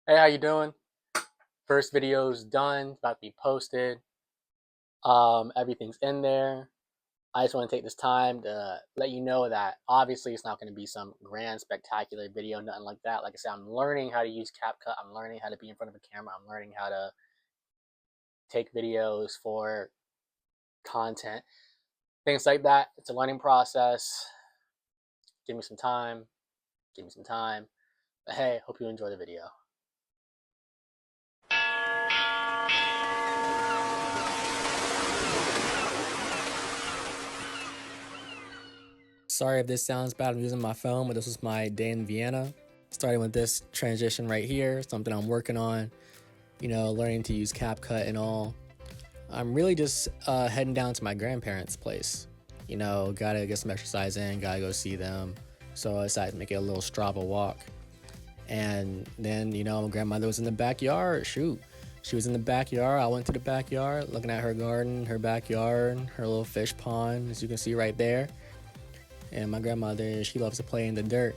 Hey, how you doing? First video's done, it's about to be posted. Everything's in there. I just want to take this time to let you know that obviously it's not going to be some grand, spectacular video, nothing like that. Like I said, I'm learning how to use CapCut. I'm learning how to be in front of a camera. I'm learning how to take videos for content, things like that. It's a learning process. Give me some time. Give me some time. But hey, hope you enjoy the video. Sorry if this sounds bad. I'm using my phone, but this was my day in Vienna. Starting with this transition right here, something I'm working on, learning to use CapCut and all. I'm really just heading down to my grandparents' place. Gotta get some exercise in, gotta go see them. So I decided to make it a little Strava walk. And then, my grandmother was in the backyard. Shoot. She was in the backyard. I went to the backyard, looking at her garden, her backyard, her little fish pond, as you can see right there. And my grandmother, she loves to play in the dirt.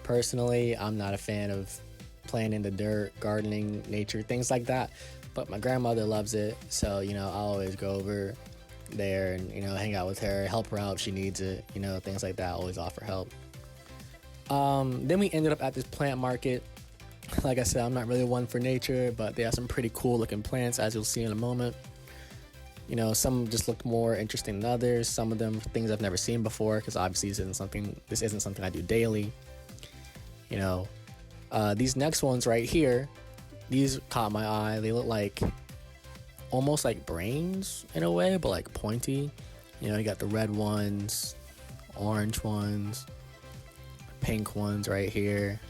Personally, I'm not a fan of playing in the dirt, gardening, nature, things like that. But my grandmother loves it, so I'll always go over there and hang out with her, help her out if she needs it, things like that. Always offer help. Then we ended up at this plant market. Like I said, I'm not really one for nature, but they have some pretty cool looking plants, as you'll see in a moment. Some just look more interesting than others. Some of them things I've never seen before, because obviously this isn't something I do daily. These next ones right here, these caught my eye. They look like almost like brains in a way, but like pointy. You got the red ones, orange ones, pink ones right here.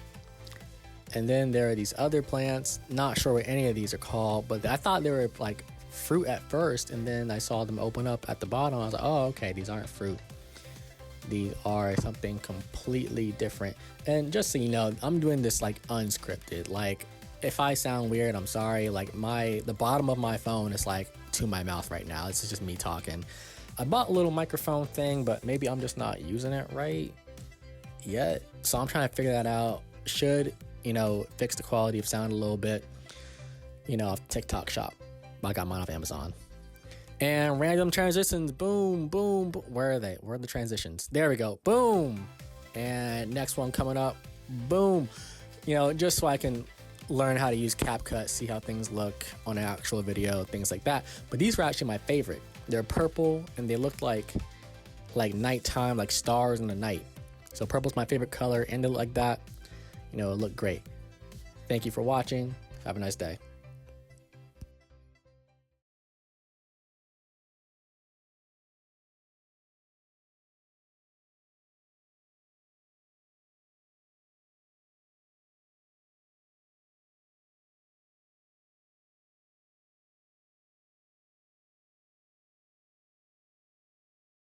And then there are these other plants. Not sure what any of these are called, but I thought they were like fruit at first, and then I saw them open up at the bottom. I was like, oh, okay, these aren't fruit. These are something completely different. And just so you know, I'm doing this like unscripted. Like, if I sound weird, I'm sorry. Like, the bottom of my phone is like to my mouth right now. This is just me talking. I bought a little microphone thing, but maybe I'm just not using it right yet. So I'm trying to figure that out. Should, fix the quality of sound a little bit, off TikTok shop. I got mine off Amazon. And random transitions, boom, boom, boom. Where are they? Where are the transitions? There we go, boom. And next one coming up, boom. Just so I can learn how to use CapCut, see how things look on an actual video, things like that. But these were actually my favorite. They're purple and they look like nighttime, like stars in the night. So purple's my favorite color, and they look like that. It looked great. Thank you for watching. Have a nice day.